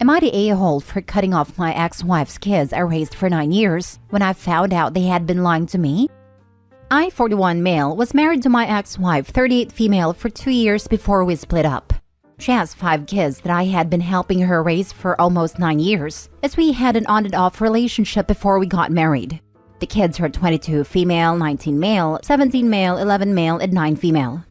Am I the a-hole for cutting off my ex-wife's kids I raised for 9 years when I found out they had been lying to me? I, 41 male, was married to my ex-wife, 38 female, for 2 years before we split up. She has 5 kids that I had been helping her raise for almost 9 years, as we had an on and off relationship before we got married. The kids are 22 female, 19 male, 17 male, 11 male, and 9 female.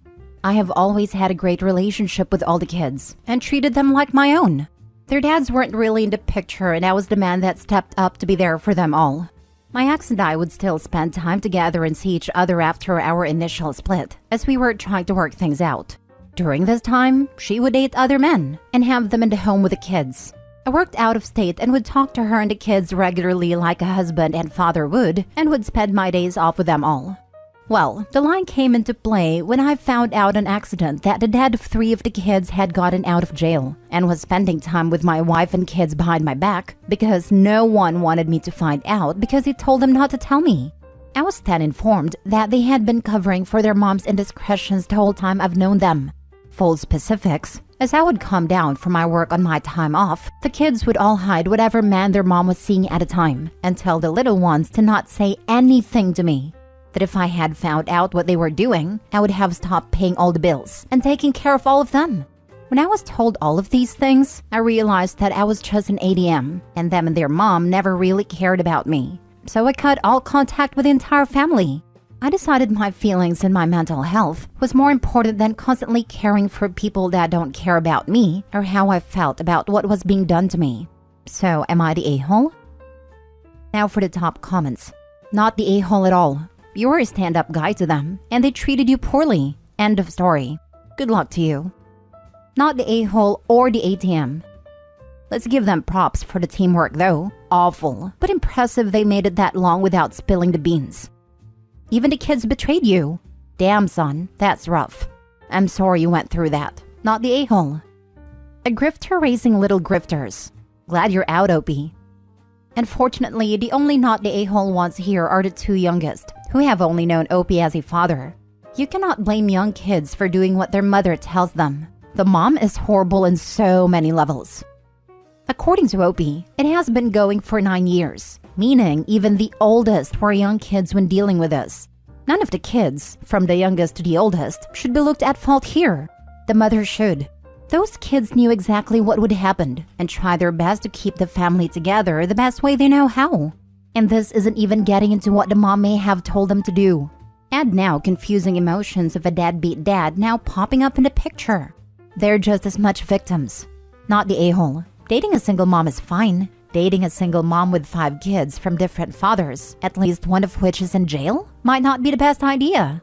I have always had a great relationship with all the kids and treated them like my own. Their dads weren't really in the picture, and I was the man that stepped up to be there for them all. My ex and I would still spend time together and see each other after our initial split, as we were trying to work things out. During this time, she would date other men and have them in the home with the kids. I worked out of state and would talk to her and the kids regularly like a husband and father would, and would spend my days off with them all. Well, the line came into play when I found out on accident that the dad of 3 of the kids had gotten out of jail and was spending time with my wife and kids behind my back because no one wanted me to find out because he told them not to tell me. I was then informed that they had been covering for their mom's indiscretions the whole time I've known them. Full specifics: as I would come down from my work on my time off, the kids would all hide whatever man their mom was seeing at a time and tell the little ones to not say anything to me. That if I had found out what they were doing, I would have stopped paying all the bills and taking care of all of them. When I was told all of these things, I realized that I was just an ATM, and them and their mom never really cared about me. So I cut all contact with the entire family. I decided my feelings and my mental health was more important than constantly caring for people that don't care about me or how I felt about what was being done to me. So am I the a-hole? Now for the top comments. Not the a-hole at all. You were a stand-up guy to them, and they treated you poorly. End of story. Good luck to you. Not the a-hole or the ATM. Let's give them props for the teamwork though. Awful, but impressive they made it that long without spilling the beans. Even the kids betrayed you. Damn, son, that's rough. I'm sorry you went through that. Not the a-hole. A grifter raising little grifters. Glad you're out, Opie. Unfortunately, the only not the a-hole ones here are the 2 youngest, who have only known Opie as a father. You cannot blame young kids for doing what their mother tells them. The mom is horrible in so many levels. According to Opie, it has been going for 9 years, meaning even the oldest were young kids when dealing with us. None of the kids, from the youngest to the oldest, should be looked at fault here. The mother should. Those kids knew exactly what would happen and tried their best to keep the family together the best way they know how. And this isn't even getting into what the mom may have told them to do. Add now confusing emotions of a deadbeat dad now popping up in the picture. They're just as much victims. Not the a-hole. Dating a single mom is fine. Dating a single mom with 5 kids from different fathers, at least one of which is in jail, might not be the best idea.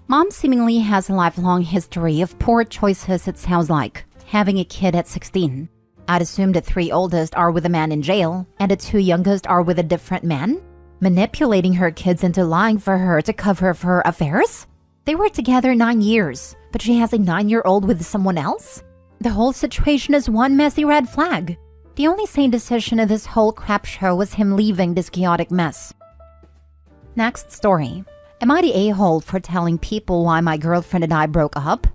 Mom seemingly has a lifelong history of poor choices, it sounds like, having a kid at 16. I'd assume the 3 oldest are with a man in jail, and the 2 youngest are with a different man? Manipulating her kids into lying for her to cover for her affairs? They were together 9 years, but she has a 9-year-old with someone else? The whole situation is one messy red flag. The only sane decision in this whole crap show was him leaving this chaotic mess. Next story. Am I the a-hole for telling people why my girlfriend and I broke up?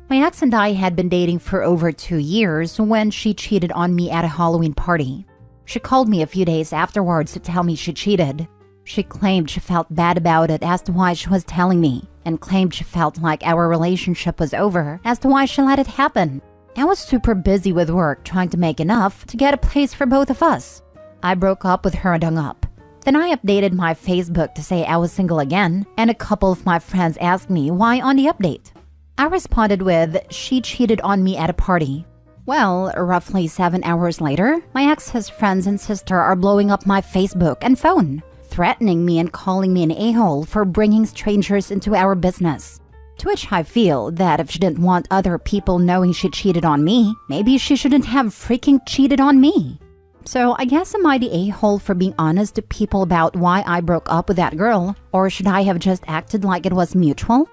My ex and I had been dating for over 2 years when she cheated on me at a Halloween party. She called me a few days afterwards to tell me she cheated. She claimed she felt bad about it as to why she was telling me, and claimed she felt like our relationship was over as to why she let it happen. I was super busy with work trying to make enough to get a place for both of us. I broke up with her and hung up. Then I updated my Facebook to say I was single again, and a couple of my friends asked me why on the update. I responded with, she cheated on me at a party. Well, roughly 7 hours later, my ex's friends and sister are blowing up my Facebook and phone, threatening me and calling me an a-hole for bringing strangers into our business. To which I feel that if she didn't want other people knowing she cheated on me, maybe she shouldn't have freaking cheated on me. So I guess am I the a-hole for being honest to people about why I broke up with that girl, or should I have just acted like it was mutual?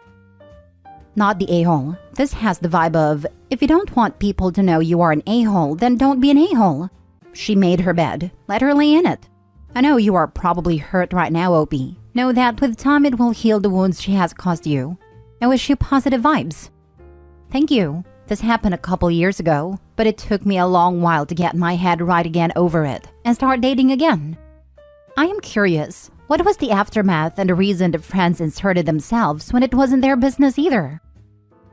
Not the a-hole. This has the vibe of, if you don't want people to know you are an a-hole, then don't be an a-hole. She made her bed. Let her lay in it. I know you are probably hurt right now, Opie. Know that with time it will heal the wounds she has caused you. I wish you positive vibes. Thank you. This happened a couple years ago, but it took me a long while to get my head right again over it and start dating again. I am curious, what was the aftermath and the reason the friends inserted themselves when it wasn't their business either?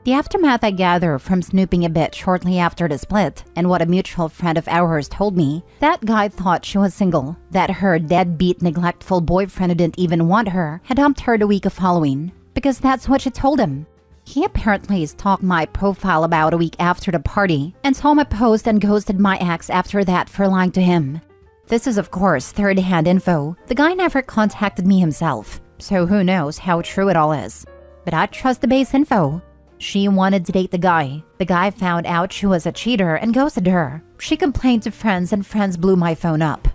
The aftermath I gather from snooping a bit shortly after the split, and what a mutual friend of ours told me, that guy thought she was single, that her deadbeat, neglectful boyfriend who didn't even want her had dumped her the week of Halloween, because that's what she told him. He apparently stalked my profile about a week after the party and saw my post and ghosted my ex after that for lying to him. This is of course third-hand info. The guy never contacted me himself, so who knows how true it all is. But I trust the base info. She wanted to date the guy. The guy found out she was a cheater and ghosted her. She complained to friends and friends blew my phone up.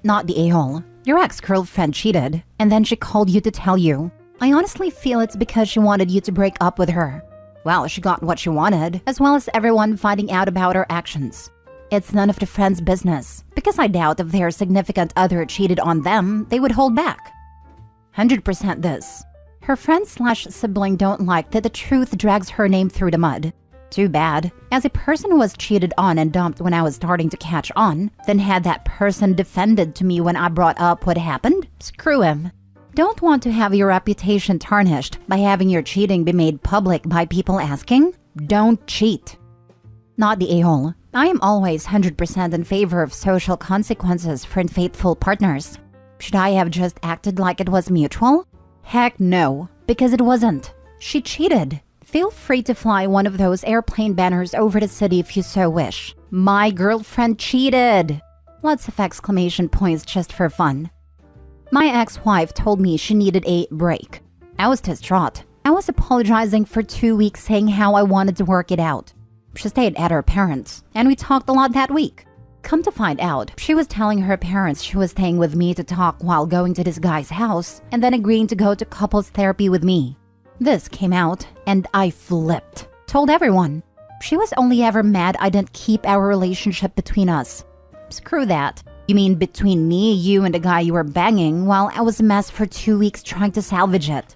Not the a-hole. Your ex-girlfriend cheated, and then she called you to tell you. I honestly feel it's because she wanted you to break up with her. Well, she got what she wanted, as well as everyone finding out about her actions. It's none of the friends' business, because I doubt if their significant other cheated on them, they would hold back. 100% this. Her friend/sibling don't like that the truth drags her name through the mud. Too bad. As a person who was cheated on and dumped when I was starting to catch on, then had that person defended to me when I brought up what happened, screw him. Don't want to have your reputation tarnished by having your cheating be made public by people asking? Don't cheat. Not the a-hole. I am always 100% in favor of social consequences for unfaithful partners. Should I have just acted like it was mutual? Heck no, because it wasn't. She cheated. Feel free to fly one of those airplane banners over the city if you so wish. My girlfriend cheated! Lots of exclamation points just for fun. My ex-wife told me she needed a break. I was distraught. I was apologizing for 2 weeks saying how I wanted to work it out. She stayed at her parents', and we talked a lot that week. Come to find out, she was telling her parents she was staying with me to talk while going to this guy's house and then agreeing to go to couples therapy with me. This came out, and I flipped. Told everyone. She was only ever mad I didn't keep our relationship between us. Screw that. You mean between me, you, and the guy you were banging while I was a mess for 2 weeks trying to salvage it?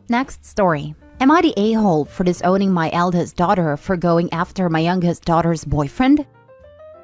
Next story. Am I the a-hole for disowning my eldest daughter for going after my youngest daughter's boyfriend?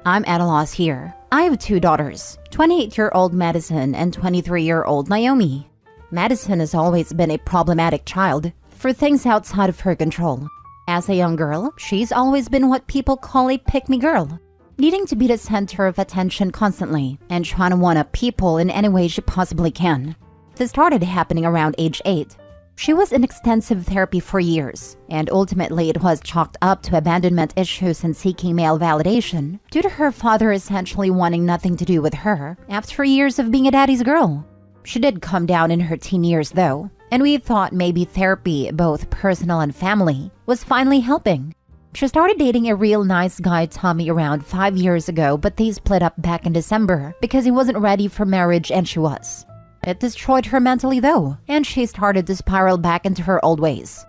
I'm at a loss here. I have 2 daughters, 28-year-old Madison and 23-year-old Naomi. Madison has always been a problematic child for things outside of her control. As a young girl, she's always been what people call a pick-me girl, needing to be the center of attention constantly and trying to one-up people in any way she possibly can. This started happening around age 8. She was in extensive therapy for years, and ultimately it was chalked up to abandonment issues and seeking male validation due to her father essentially wanting nothing to do with her after years of being a daddy's girl. She did come down in her teen years though, and we thought maybe therapy, both personal and family, was finally helping. She started dating a real nice guy, Tommy, around 5 years ago, but they split up back in December because he wasn't ready for marriage and she was. It destroyed her mentally though, and she started to spiral back into her old ways.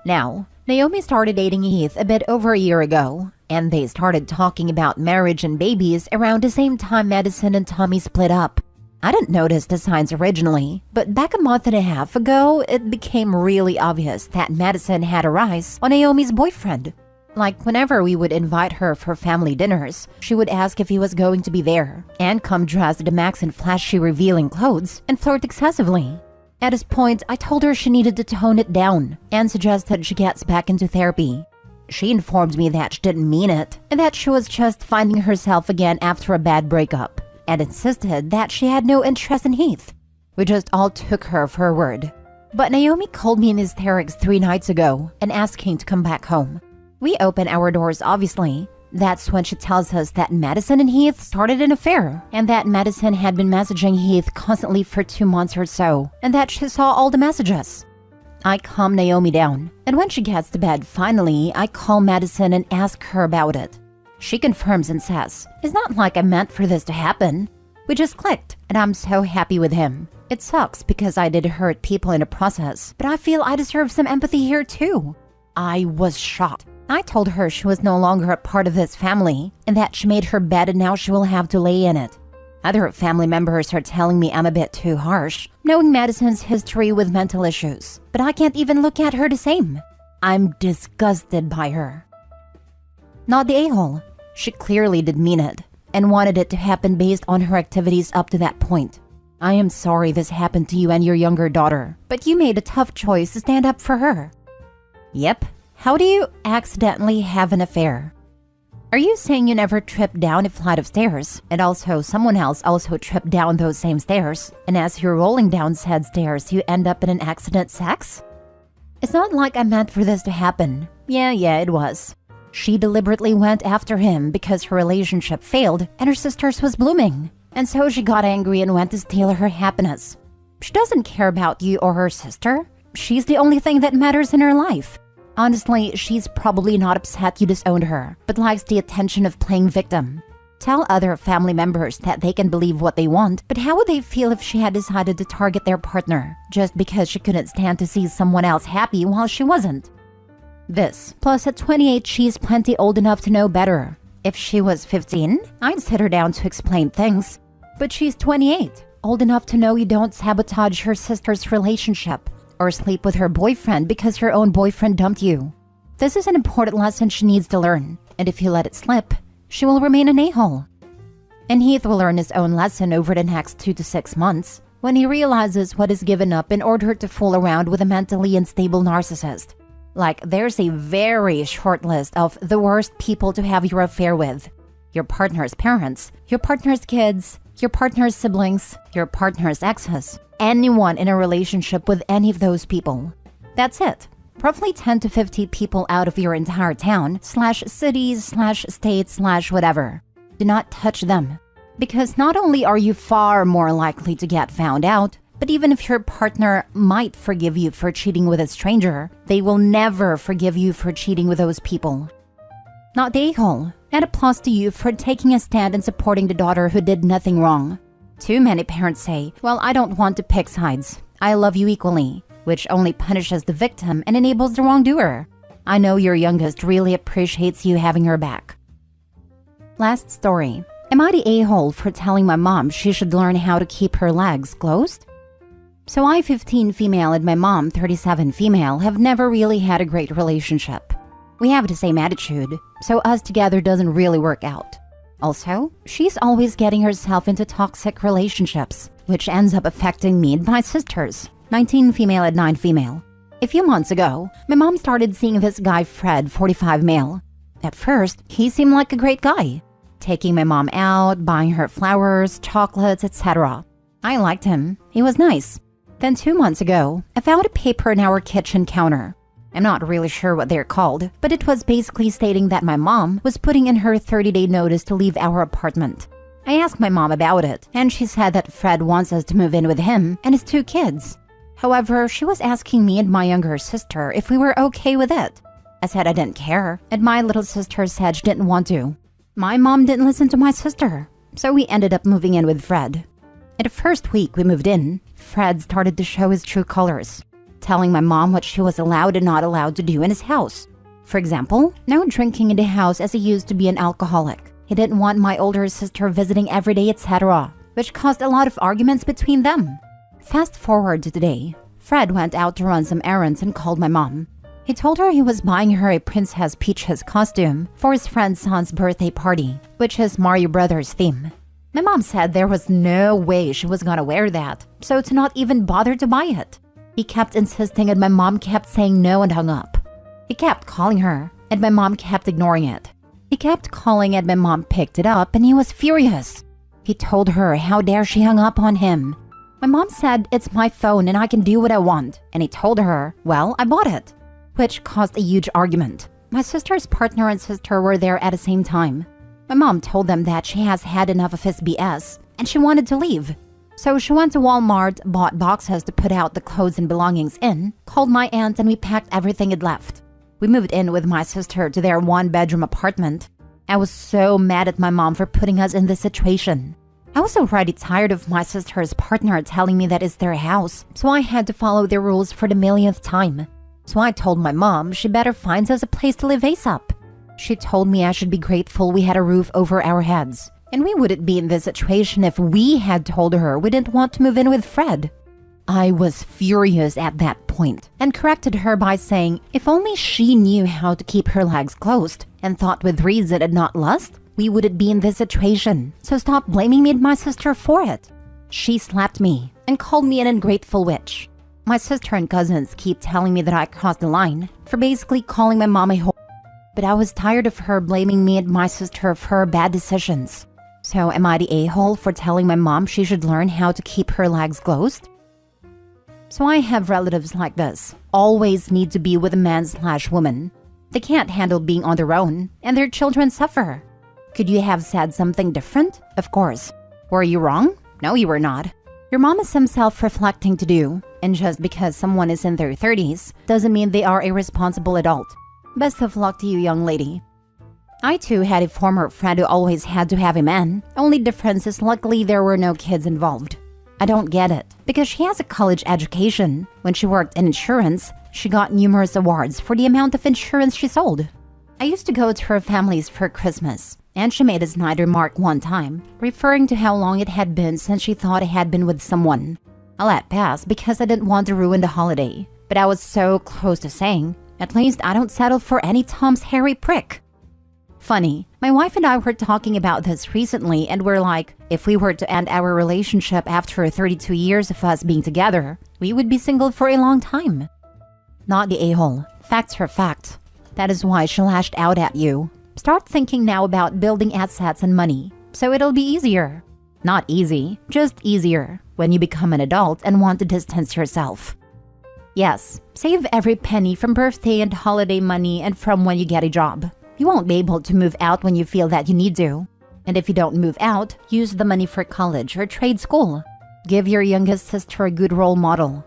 Now, Naomi started dating Heath a bit over a year ago, and they started talking about marriage and babies around the same time Madison and Tommy split up. I didn't notice the signs originally, but back a month and a half ago, it became really obvious that Madison had her eyes on Naomi's boyfriend. Like whenever we would invite her for family dinners, she would ask if he was going to be there, and come dressed to the max in flashy revealing clothes and flirt excessively. At this point, I told her she needed to tone it down and suggested she gets back into therapy. She informed me that she didn't mean it, and that she was just finding herself again after a bad breakup, and insisted that she had no interest in Heath. We just all took her for her word. But Naomi called me in hysterics 3 nights ago and asking to come back home. We open our doors, obviously. That's when she tells us that Madison and Heath started an affair, and that Madison had been messaging Heath constantly for 2 months or so, and that she saw all the messages. I calm Naomi down, and when she gets to bed, finally, I call Madison and ask her about it. She confirms and says, "It's not like I meant for this to happen. We just clicked, and I'm so happy with him. It sucks because I did hurt people in the process, but I feel I deserve some empathy here too." I was shocked. I told her she was no longer a part of this family, and that she made her bed and now she will have to lay in it. Other family members are telling me I'm a bit too harsh, knowing Madison's history with mental issues, but I can't even look at her the same. I'm disgusted by her. Not the a-hole. She clearly did mean it and wanted it to happen based on her activities up to that point. I am sorry this happened to you and your younger daughter, but you made a tough choice to stand up for her. Yep. How do you accidentally have an affair? Are you saying you never tripped down a flight of stairs, and also someone else also tripped down those same stairs, and as you're rolling down said stairs, you end up in an accident sex? It's not like I meant for this to happen. Yeah, it was. She deliberately went after him because her relationship failed and her sister's was blooming. And so she got angry and went to steal her happiness. She doesn't care about you or her sister. She's the only thing that matters in her life. Honestly, she's probably not upset you disowned her, but likes the attention of playing victim. Tell other family members that they can believe what they want, but how would they feel if she had decided to target their partner just because she couldn't stand to see someone else happy while she wasn't? This, plus at 28 she's plenty old enough to know better. If she was 15, I'd sit her down to explain things. But she's 28, old enough to know you don't sabotage her sister's relationship or sleep with her boyfriend because her own boyfriend dumped you. This is an important lesson she needs to learn, and if you let it slip, she will remain an a-hole. And Heath will learn his own lesson over the next 2 to 6 months when he realizes what is given up in order to fool around with a mentally unstable narcissist. Like, there's a very short list of the worst people to have your affair with. Your partner's parents, your partner's kids, your partner's siblings, your partner's exes, anyone in a relationship with any of those people. That's it. Roughly 10 to 50 people out of your entire town, /cities, /states, /whatever. Do not touch them. Because not only are you far more likely to get found out, but even if your partner might forgive you for cheating with a stranger, they will never forgive you for cheating with those people. Not the a-hole. And applause to you for taking a stand and supporting the daughter who did nothing wrong. Too many parents say, well, I don't want to pick sides. I love you equally, which only punishes the victim and enables the wrongdoer. I know your youngest really appreciates you having her back. Last story. Am I the a-hole for telling my mom she should learn how to keep her legs closed? So I, 15 female, and my mom, 37 female, have never really had a great relationship. We have the same attitude, so us together doesn't really work out. Also, she's always getting herself into toxic relationships, which ends up affecting me and my sisters, 19 female and 9 female. A few months ago, my mom started seeing this guy Fred, 45 male. At first, he seemed like a great guy, taking my mom out, buying her flowers, chocolates, etc. I liked him. He was nice. Then 2 months ago, I found a paper in our kitchen counter. I'm not really sure what they're called, but it was basically stating that my mom was putting in her 30-day notice to leave our apartment. I asked my mom about it, and she said that Fred wants us to move in with him and his 2 kids. However, she was asking me and my younger sister if we were okay with it. I said I didn't care, and my little sister said she didn't want to. My mom didn't listen to my sister, so we ended up moving in with Fred. In the first week we moved in, Fred started to show his true colors, telling my mom what she was allowed and not allowed to do in his house. For example, no drinking in the house as he used to be an alcoholic. He didn't want my older sister visiting every day, etc., which caused a lot of arguments between them. Fast forward to today, Fred went out to run some errands and called my mom. He told her he was buying her a Princess Peach's costume for his friend's son's birthday party, which is Mario Brothers theme. My mom said there was no way she was gonna wear that, so to not even bother to buy it. He kept insisting and my mom kept saying no and hung up. He kept calling her, and my mom kept ignoring it. He kept calling and my mom picked it up and he was furious. He told her how dare she hung up on him. My mom said it's my phone and I can do what I want, and he told her, well, I bought it, which caused a huge argument. My sister's partner and sister were there at the same time. My mom told them that she has had enough of his BS and she wanted to leave. So she went to Walmart, bought boxes to put out the clothes and belongings in, called my aunt, and we packed everything and left. We moved in with my sister to their 1-bedroom apartment. I was so mad at my mom for putting us in this situation. I was already tired of my sister's partner telling me that it's their house, so I had to follow their rules for the millionth time. So I told my mom she better find us a place to live ASAP. She told me I should be grateful we had a roof over our heads. And we wouldn't be in this situation if we had told her we didn't want to move in with Fred. I was furious at that point and corrected her by saying if only she knew how to keep her legs closed and thought with reason and not lust, we wouldn't be in this situation. So stop blaming me and my sister for it. She slapped me and called me an ungrateful witch. My sister and cousins keep telling me that I crossed the line for basically calling my mom a whore. But I was tired of her blaming me and my sister for her bad decisions. So am I the a-hole for telling my mom she should learn how to keep her legs closed? So I have relatives like this, always need to be with a man/woman. They can't handle being on their own, and their children suffer. Could you have said something different? Of course. Were you wrong? No, you were not. Your mom has some self-reflecting to do, and just because someone is in their 30s doesn't mean they are a responsible adult. Best of luck to you, young lady. I too had a former friend who always had to have a man. Only difference is luckily there were no kids involved. I don't get it, because she has a college education. When she worked in insurance, she got numerous awards for the amount of insurance she sold. I used to go to her family's for Christmas, and she made a snide remark one time, referring to how long it had been since she thought I had been with someone. I let pass because I didn't want to ruin the holiday, but I was so close to saying, at least I don't settle for any Tom's hairy prick. Funny, my wife and I were talking about this recently and we're like, if we were to end our relationship after 32 years of us being together, we would be single for a long time. Not the a-hole. Facts are facts. That is why she lashed out at you. Start thinking now about building assets and money, so it'll be easier. Not easy, just easier when you become an adult and want to distance yourself. Yes, save every penny from birthday and holiday money and from when you get a job. You won't be able to move out when you feel that you need to. And if you don't move out, use the money for college or trade school. Give your youngest sister a good role model.